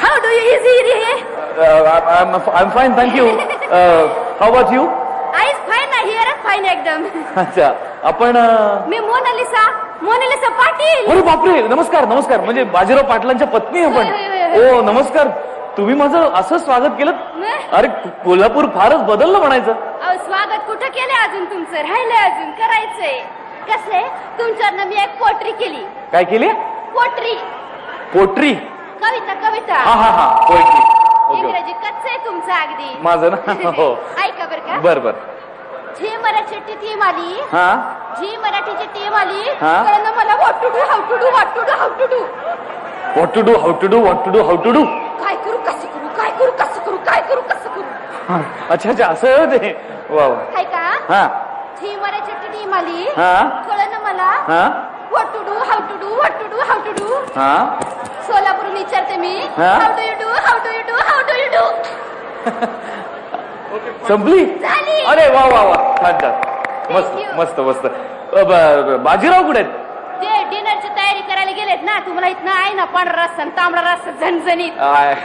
How do you easy? I'm fine, thank you. How about you? I is fine ना, here is fine एकदम. अच्छा, आपण मी Mona Lisa Patil. अरे बापरे, नमस्कार नमस्कार. म्हणजे बाजीराव पाटलांच्या पत्नी आपण. होय. ओ नमस्कार. तुम्ही माझं असं स्वागत केलं? अरे कोल्हापूर फारच बदललं म्हणायचं. स्वागत कुठं केलंय अजून तुमचं? राहिलंय अजून, करायचंय. कसंय, तुमच्यावर मी एक पोट्री केली. काय केली? पोट्री. पोट्री? कविता. हा पोएट्री. इंग्रजी कच्च आहे तुमचं अगदी. माझं ना हो. ऐका बरं का. बर जी मराठीची टीम आली. हा. जी मराठीची टीम आली. हा. कळलं मला what to do, how to do, what to do, how to do. What to do, how to do, what to do, how to do. काय करू कसं करू, काय करू कसं करू, काय करू कसं करू. अच्छा असं ते. वा. ऐका. हा. जी मराठीची टीम आली. हा. कळलं मला. हा. what to do, how to do, what to do, how to do. हा. सोलापूरून विचारते मी. हा? how do you do, how do you do, how do you do. संपली? झाली. अरे वा छान. मस्त बाजीराव कुठे आहेत? ते डिनरची तयारी करायला गेलेत ना. तुम्हाला इथं आहे ना पांढरा रस्सा तांबडा रस्सा झणझणीत.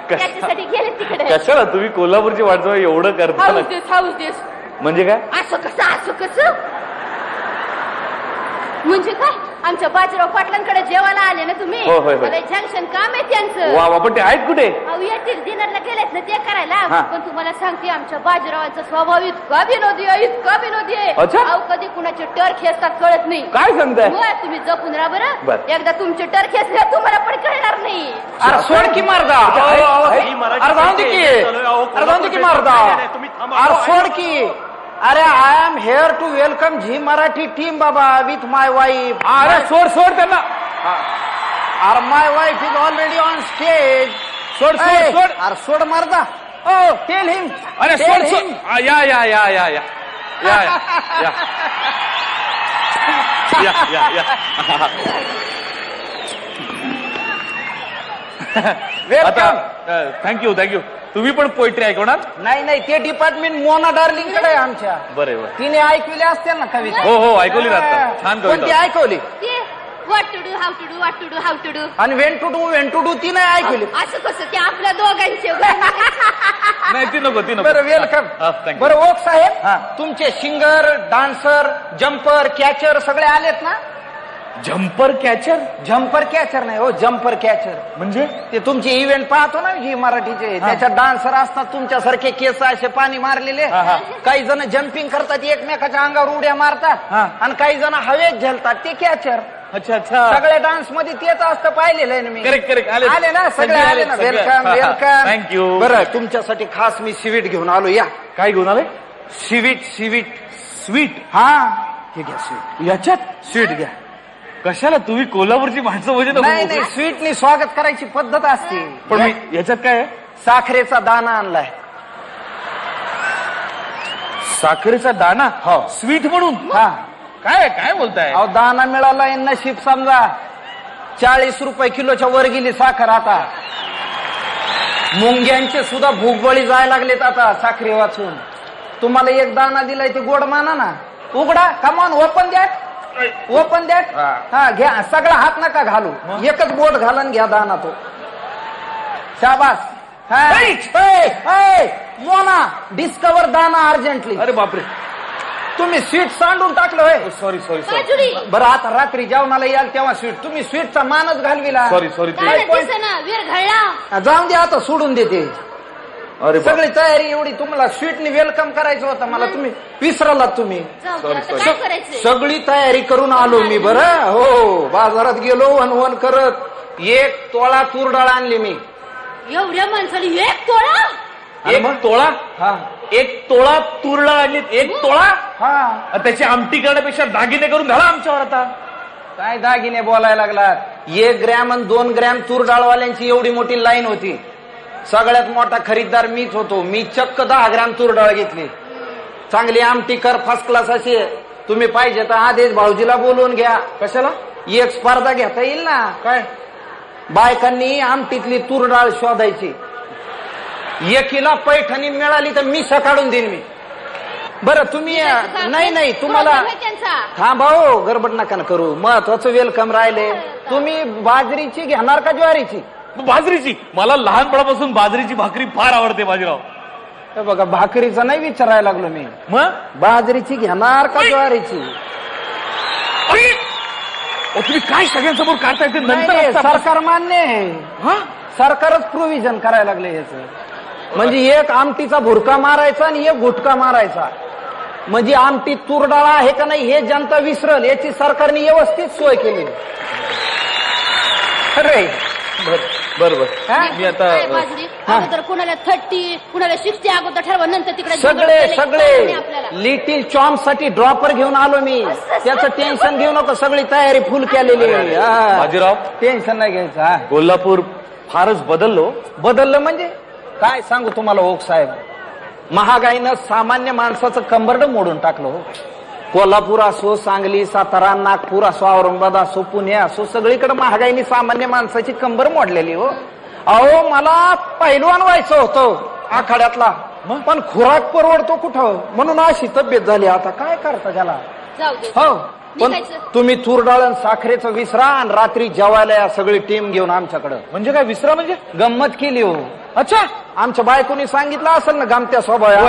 त्याच्यासाठी गेले तिकडे. कशाला तुम्ही कोल्हापूरची वाटचं एवढं करता? हाऊस दिस म्हणजे काय? असं कसं म्हणजे काय? आमच्या बाजीराव पाटलांकडे जेवायला आले ना तुम्ही. होय. जंक्शन काम आहे त्यांचं. वा पण ते आहेत कुठे? येतील डिनरला गेलेत ना ते करायला. पण तुम्हाला सांगते आमच्या बाजीरावांचा स्वभाव इतका विनोदी आहे. अच्छा? कधी कुणाचे टर खेचतात कळत नाही. काय सांगताय? तुम्ही जपून राहा बरं. बरं. एकदा तुमचे टर खेचले तुम्हाला पण कळणार नाही. अरे सोड की मारदा. अरे जाऊन दे की मारदा. अरे सोड की. अरे I am here to welcome Zee Marathi team बाबा विथ माय वाईफ. अरे सोड त्यांना. अरे my wife is already on stage. सोड. अरे सोड मारदा. Oh tell him. अरे सोड. या. वेलकम. थँक्यू. तुम्ही पण पोएट्री ऐकवणार? नाही ते डिपार्टमेंट मोना डार्लिंग कडे आहे आमच्या. बरं. तिने ऐकलेली असतील ना कविता? हो ऐकवली ना. छान कोणती कविता. ऐकवली? What to do, how to do, what to do, how to do. आणि वेन टू डू ती नाही ऐकली. असं कसं? ते आपल्या दोघांचे. नाही ती नको. बरं वेलकम. बरं ओक साहेब, तुमचे सिंगर डान्सर जम्पर कॅचर सगळे आलेत ना? जम्पर कॅचर नाही हो, जम्पर कॅचर म्हणजे ते तुमचे इव्हेंट पाहतो ना ही मराठीचे. त्याच्यात डान्सर असतात तुमच्यासारखे केस असे पाणी मारलेले. काही जण जम्पिंग करतात एकमेकाच्या अंगावर उड्या मारतात आणि काही जण हवेत झेलतात ते कॅचर. अच्छा. सगळ्या डान्स मध्ये तेच असतं पाहिलेलं आहे ना मी. करेक्ट आले ना सगळे आले ना. वेलकम. थँक्यू. बरं तुमच्यासाठी खास मी स्वीट घेऊन आलो. या. काय घेऊन आले? स्वीट. हा हे घ्या स्वीट. याच्यात स्वीट घ्या. कशाला? तुम्ही कोल्हापूरची माणसं म्हणजे नाही स्वीटनी स्वागत करायची पद्धत असते. पण याच्यात काय आहे? साखरेचा दाना आणलाय. साखरेचा दाना? हो. स्वीट म्हणून? हा. काय बोलताय? अहो दाना मिळालाय नशीब समजा. 40 रुपये किलोच्या वर गेली साखर आता. मुंग्यांचे सुद्धा भूगबळी जायला लागलेत आता साखरे वाचून. तुम्हाला एक दाना दिलाय ते गोड माना ना. उघडा. कमान ओपन द्या. हा घ्या. सगळा हात नका घालू. एकच बोट घालून घ्या दाना तो. शाबास. मोना डिस्कवर दाना अर्जंटली. अरे बापरे. तुम्ही स्वीट सांडून टाकलं होय. सॉरी. बाजूरी. बरं आता रात्री जेवणाला याल तेव्हा स्वीट तुम्ही स्वीटचा मानच घालविला. सॉरी. जाऊन दे आता सोडून देते. अरे सगळी तयारी एवढी तुम्हाला स्वीटनी वेलकम करायचं होतं मला. तुम्ही विसरलात तुम्ही. सगळी तयारी करून आलो मी. बरं हो बाजारात गेलो वन करत 1 तोळा तूर डाळ आणली मी. एवढ्या माणसाला 1 तोळा? 1 तोळा? हा. 1 तोळा तूर डाळ आणली. 1 तोळा? हा. त्याची आमटी करण्यापेक्षा दागिने करून झाला आमच्यावर आता. काय दागिने बोलायला लागलात? 1 ग्रॅम आणि 2 ग्रॅम तूर डाळवाल्यांची एवढी मोठी लाईन होती. सगळ्यात मोठा खरीददार मीच होतो. मी चक्क 10 ग्रॅम तूर डाळ घेतली. चांगली आमटी कर फर्स्ट क्लास अशी. तुम्ही पाहिजे तर आदेश भाऊजीला बोलवून घ्या. कशाला? एक स्पर्धा घेता येईल ना. काय? बायकांनी आमटीतली तूर डाळ शोधायची. एकीला पैठणी मिळाली तर मिसा काढून देईन मी. बरं तुम्ही नाही तुम्हाला थांबा हो, गडबड नका ना करू. महत्वाचं वेलकम राहिले. तुम्ही बाजरीची घेणार का ज्वारीची? बाजरीची. मला लहानपणापासून बाजरीची भाकरी फार आवडते बाजीराव. हे बघा भाकरीचा नाही विचारायला लागलो मी. मग बाजरीची घेणार का ज्वारीची? तुम्ही काय सगळ्यांसमोर काढताय ते नाही, नंतर सरकार मान्य आहे. सरकारच प्रोव्हिजन करायला लागले याचं. म्हणजे एक आमटीचा भुरका मारायचा आणि एक गुटका मारायचा. म्हणजे आमटी तूर डाळ आहे का नाही हे जनता विसरल याची सरकारने व्यवस्थित सोय केली. अरे बरोबर. मी आता अगोदर कुणाला 30 कुणाला 60 अगोदर ठरवा, नंतर तिकडे सगळे लिटिल चॉम्प साठी ड्रॉपर घेऊन आलो मी. त्याचं टेन्शन घेऊ नको, सगळी तयारी फुल केलेली. बाजीराव टेन्शन नाही घ्यायचं. कोल्हापूर फारच बदललं म्हणजे काय सांगू तुम्हाला ओक साहेब, महागाईनं सामान्य माणसाचं कंबरड मोडून टाकलं. कोल्हापूर असो, सांगली, सातारा, नागपूर असो, औरंगाबाद असो, पुणे असो, सगळीकडे महागाईने सामान्य माणसाची कंबर मोडलेली हो. अहो मला पैलवान व्हायचं होतं आखाड्यातला, पण खुराक परवडतो कुठं म्हणून अशी तब्येत झाली. आता काय करता त्याला. हो पण तुम्ही तूर डाळ आणि साखरेचं विसरा आणि रात्री जेवायला या सगळी टीम घेऊन आमच्याकडं. म्हणजे काय विसरा म्हणजे? गंमत केली हो. अच्छा, आमच्या बायकोनी सांगितलं असेल ना गमत्या स्वभाव.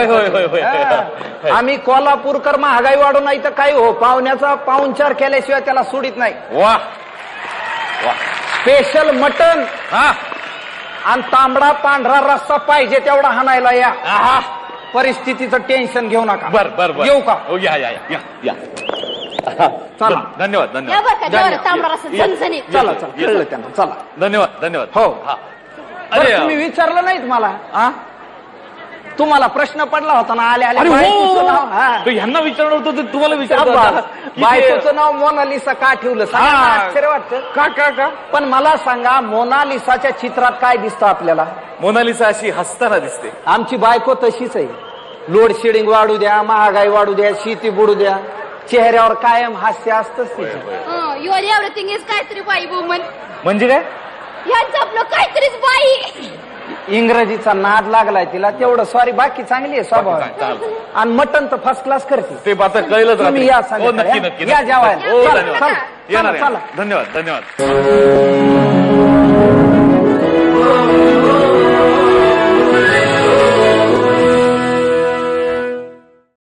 आम्ही कोल्हापूरकर महागाई वाढू नाही तर काही हो, पाहुण्याचा पाहुणचार केल्याशिवाय त्याला सोडित नाही. वा स्पेशल मटन आणि तांबडा पांढरा रस्सा पाहिजे तेवढा हाणायला या. परिस्थितीचं टेन्शन घेऊ नका. बर येऊ का? या चला. धन्यवाद. चला कळलं त्यांना. चला धन्यवाद. हो. अरे तुम्ही विचारलं नाहीत मला. तुम्हाला प्रश्न पडला होता ना आले ह्यांना विचारलं होतं ते तुम्हाला विचारलं. बायकोचं नाव मोनालिसा का ठेवलं आश्चर्य वाटतं का? पण मला सांगा मोनालिसाच्या चित्रात काय दिसतं आपल्याला? मोनालिसा अशी हसताना दिसते. आमची बायको तशीच आहे. लोड शेडिंग वाढू द्या, महागाई वाढू द्या, शेती बुडू द्या, चेहऱ्यावर कायम हास्य असतंच तिचं. युअर एव्हरीथिंग इज काहीतरी बाई वुमन. म्हणजे काय? ह्यांचं आपलं काहीतरीच बाई. इंग्रजीचा नाद लागलाय तिला तेवढं. सॉरी, बाकी चांगली आहे स्वभाव. आणि मटन तर फर्स्ट क्लास करते. ते आता कळलं. तुम्ही या नक्की या जेवायला. धन्यवाद.